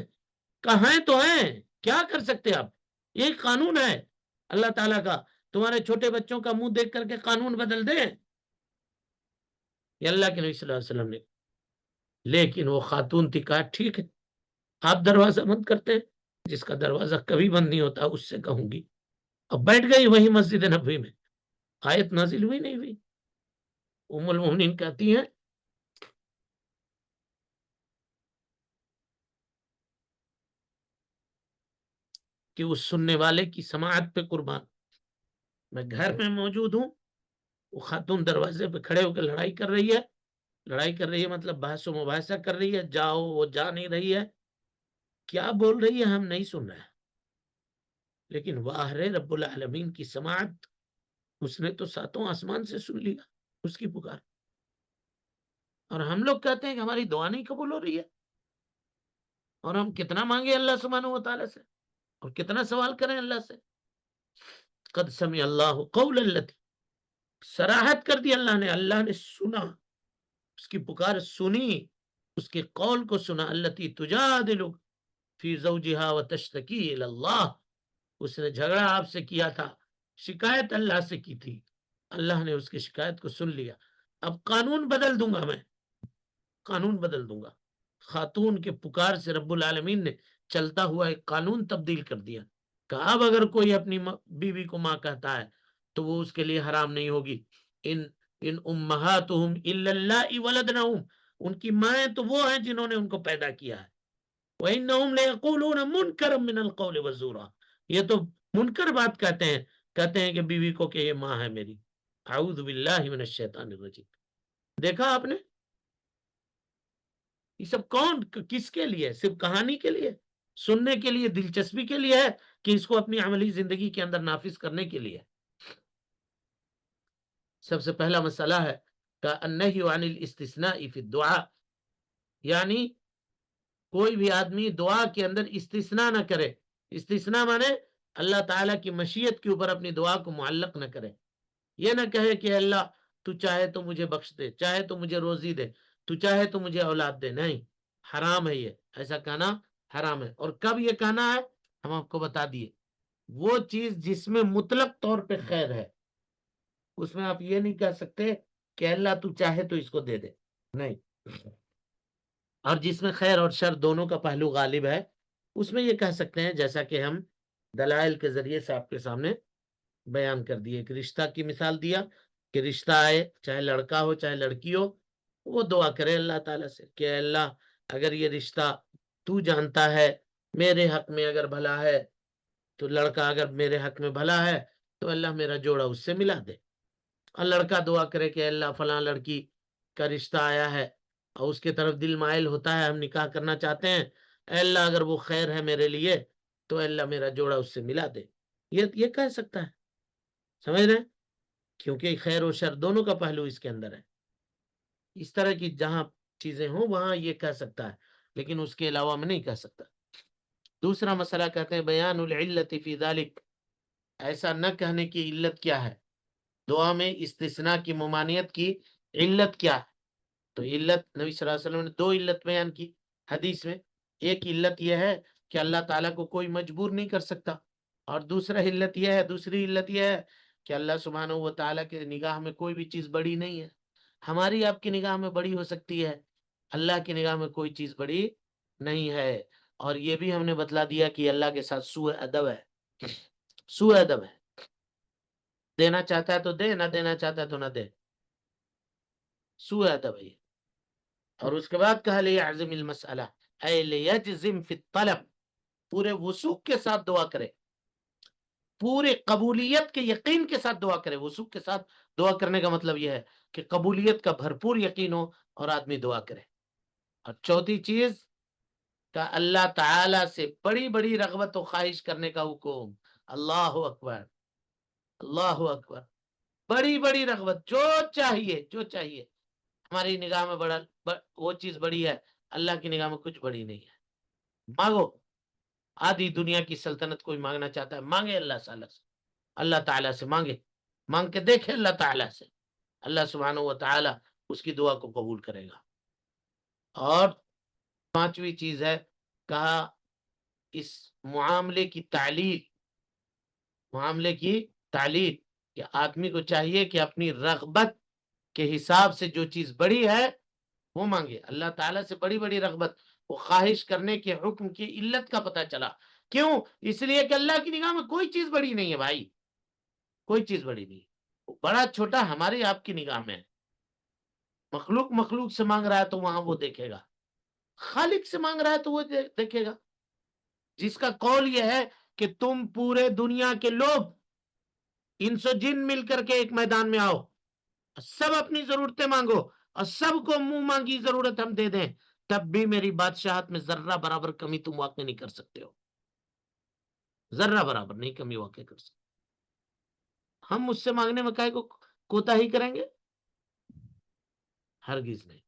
کہاں تو ہیں، کیا کر سکتے آپ؟ یہ قانون ہے اللہ تعالیٰ کا، تمہارے چھوٹے بچوں کا منہ دیکھ کر کے قانون بدل دیں؟ یہ اللہ کے نبی صلی اللہ علیہ وسلم نے. لیکن وہ خاتون تھی، کہا ٹھیک ہے، آپ دروازہ بند کرتے ہیں، جس کا دروازہ کبھی بند نہیں ہوتا اس سے کہوں گی. اب بیٹھ گئی وہی مسجد نبوی میں. آیت نازل ہوئی نہیں ہوئی؟ ام المؤمنین کہتی ہیں کہ اس سننے والے کی سماعت پہ قربان، میں گھر میں موجود ہوں، وہ خاتون دروازے پہ کھڑے ہو کے لڑائی کر رہی ہے مطلب بحث و مباحثہ کر رہی ہے. جاؤ، وہ جا نہیں رہی ہے، کیا بول رہی ہے ہم نہیں سن رہے ہیں، لیکن واہ رے رب العالمین کی سماعت، اس نے تو ساتوں آسمان سے سن لیا اس کی پکار. اور ہم لوگ کہتے ہیں کہ ہماری دعا نہیں قبول ہو رہی ہے، اور ہم کتنا مانگے اللہ سبحانہ و تعالیٰ سے، اور کتنا سوال کریں اللہ سے. قد سمع اللہ قول التی، صراحت کر دی اللہ نے سنا، اس کی پکار سنی، اس کے قول کو سنا. التی تجادل فی زوجہا وتشتکی الی اللہ، اس نے جھگڑا آپ سے کیا تھا، شکایت اللہ سے کی تھی، اللہ نے اس کی شکایت کو سن لیا. اب قانون بدل دوں گا، میں قانون بدل دوں گا. خاتون کے پکار سے رب العالمین نے چلتا ہوا ایک قانون تبدیل کر دیا کہ اب اگر کوئی اپنی بیوی کو ماں کہتا ہے تو وہ اس کے لیے حرام نہیں ہوگی. ان امہاتہم الا اللہ ولدنہم، ان کی مائیں تو وہ ہیں جنہوں نے ان کو پیدا کیا ہے. وانہم لیقولون منکرا من القول وزورا، یہ تو منکر بات کہتے ہیں کہ بیوی کو کہ یہ ماں ہے میری. اعوذ باللہ من الشیطان الرجیم. دیکھا آپ نے یہ سب کون کس کے لیے؟ صرف کہانی کے لیے، سننے کے لیے، دلچسپی کے لیے ہے، کہ اس کو اپنی عملی زندگی کے اندر نافذ کرنے کے لیے؟ سب سے پہلا مسئلہ ہے کہ النہی عن الاستثناء فی الدعاء، یعنی کوئی بھی آدمی دعا کے اندر استثناء نہ کرے. استثناء مانے اللہ تعالیٰ کی مشیت کے اوپر اپنی دعا کو معلق نہ کرے. یہ نہ کہے کہ اللہ تو چاہے تو مجھے بخش دے، چاہے تو مجھے روزی دے، تو چاہے تو مجھے اولاد دے. نہیں، حرام ہے، یہ ایسا کہنا حرام ہے. اور کب یہ کہنا ہے ہم آپ کو بتا دیے. وہ چیز جس میں مطلق طور پہ خیر ہے، اس میں آپ یہ نہیں کہہ سکتے کہ اللہ تو چاہے تو اس کو دے دے. نہیں، اور جس میں خیر اور شر دونوں کا پہلو غالب ہے، اس میں یہ کہہ سکتے ہیں جیسا کہ ہم دلائل کے ذریعے سے آپ کے سامنے بیان کر دیے. ایک رشتہ کی مثال دیا کہ رشتہ آئے، چاہے لڑکا ہو چاہے لڑکی ہو، وہ دعا کرے اللہ تعالیٰ سے کہ اے اللہ اگر یہ رشتہ تو جانتا ہے میرے حق میں اگر بھلا ہے، تو لڑکا اگر میرے حق میں بھلا ہے تو اللہ میرا جوڑا اس سے ملا دے. اور لڑکا دعا کرے کہ اللہ فلاں لڑکی کا رشتہ آیا ہے اور اس کے طرف دل مائل ہوتا ہے، ہم نکاح کرنا چاہتے ہیں، اے اللہ اگر وہ خیر ہے میرے لیے تو اللہ میرا جوڑا اس سے ملا دے. یہ کہہ سکتا ہے، سمجھ رہے ہیں؟ کیونکہ خیر و شر دونوں کا پہلو اس کے اندر ہے. اس طرح کی جہاں چیزیں ہوں وہاں یہ کہہ سکتا ہے، لیکن اس کے علاوہ میں نہیں کہہ سکتا. دوسرا مسئلہ کہتے ہیں بیان العلت فی ذالک، ایسا نہ کہنے کی علت کیا ہے، دعا میں استثناء کی ممانعت کی علت کیا ہے. تو علت نبی صلی اللہ علیہ وسلم نے دو علت بیان کی حدیث میں. ایک علت یہ ہے کہ اللہ تعالیٰ کو کوئی مجبور نہیں کر سکتا، اور دوسری علت یہ ہے کہ اللہ سبحانہ و تعالیٰ کے نگاہ میں کوئی بھی چیز بڑی نہیں ہے. ہماری آپ کی نگاہ میں بڑی ہو سکتی ہے، اللہ کی نگاہ میں کوئی چیز بڑی نہیں ہے. اور یہ بھی ہم نے بتلا دیا کہ اللہ کے ساتھ سوء ادب ہے، سوء ادب ہے. دینا چاہتا ہے تو دے، نہ دینا چاہتا ہے تو نہ دے، سوء ادب ہے. اور اس کے بعد کہا لیعزم المسئلہ اے لیجزم فی الطلب، پورے وثوق کے ساتھ دعا کرے، پورے قبولیت کے یقین کے ساتھ دعا کرے. وثوق کے ساتھ دعا کرنے کا مطلب یہ ہے کہ قبولیت کا بھرپور یقین ہو اور آدمی دعا کرے. اور چوتھی چیز کا اللہ تعالی سے بڑی بڑی رغبت و خواہش کرنے کا حکم. اللہ اکبر، اللہ اکبر. بڑی بڑی رغبت، جو چاہیے ہماری نگاہ میں وہ چیز بڑی ہے، اللہ کی نگاہ میں کچھ بڑی نہیں ہے. مانگو، آدھی دنیا کی سلطنت کوئی مانگنا چاہتا ہے، مانگے اللہ تعالیٰ سے مانگے، مانگ کے دیکھے اللہ تعالیٰ سے، اللہ سبحانہ و تعالیٰ اس کی دعا کو قبول کرے گا. اور پانچویں چیز ہے کہا اس معاملے کی تعلیل کہ آدمی کو چاہیے کہ اپنی رغبت کے حساب سے جو چیز بڑی ہے وہ مانگے. اللہ تعالیٰ سے بڑی بڑی رغبت، وہ خواہش کرنے کے حکم کی علت کا پتہ چلا. کیوں؟ اس لیے کہ اللہ کی نگاہ میں کوئی چیز بڑی نہیں ہے بھائی، کوئی چیز بڑی نہیں. بڑا چھوٹا ہماری آپ کی نگاہ میں ہے. مخلوق سے مانگ رہا ہے تو وہاں وہ دیکھے گا، خالق سے مانگ رہا ہے تو وہ دیکھے گا. جس کا قول یہ ہے کہ تم پورے دنیا کے لوگ انس و جن مل کر کے ایک میدان میں آؤ، سب اپنی ضرورتیں مانگو اور سب کو منہ مانگی ضرورت ہم دے دیں، تب بھی میری بادشاہت میں ذرہ برابر کمی تم واقع نہیں کر سکتے ہو، ذرہ برابر نہیں کمی واقع کر سکتے. ہم مجھ سے مانگنے میں کائے کو کوتاہی کریں گے؟ ہرگز نہیں.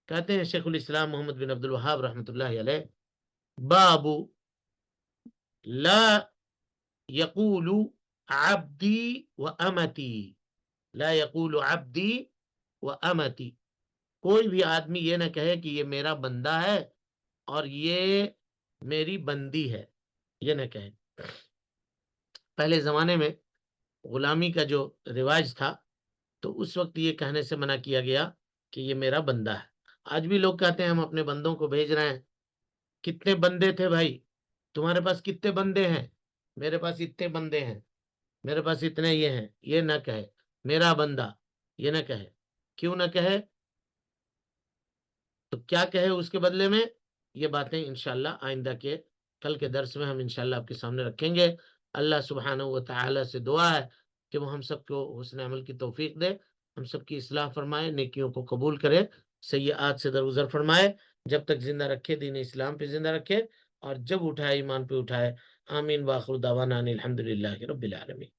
کہتے ہیں شیخ الاسلام محمد بن عبد الوہاب رحمۃ اللہ علیہ، باب لا یقول عبدی و امتی، لا یقول عبدی و امتی، کوئی بھی آدمی یہ نہ کہے کہ یہ میرا بندہ ہے اور یہ میری بندی ہے، یہ نہ کہے. پہلے زمانے میں غلامی کا جو رواج تھا تو اس وقت یہ کہنے سے منع کیا گیا کہ یہ میرا بندہ ہے. آج بھی لوگ کہتے ہیں ہم اپنے بندوں کو بھیج رہے ہیں. کتنے بندے تھے بھائی؟ تمہارے پاس کتنے بندے ہیں؟ میرے پاس اتنے بندے ہیں، میرے پاس اتنے یہ ہیں. یہ نہ کہے میرا بندہ، یہ نہ کہے. کیوں نہ کہے؟ تو کیا کہے اس کے بدلے میں؟ یہ باتیں انشاءاللہ آئندہ کے کل کے درس میں ہم انشاءاللہ آپ کے سامنے رکھیں گے. اللہ سبحانہ و تعالی سے دعا ہے کہ وہ ہم سب کو حسن عمل کی توفیق دے، ہم سب کی اصلاح فرمائے، نیکیوں کو قبول کرے، سیئات سے درگزر فرمائے، جب تک زندہ رکھے دین اسلام پہ زندہ رکھے، اور جب اٹھائے ایمان پہ اٹھائے. آمین. واخر دعوانا ان الحمدللہ رب العالمین.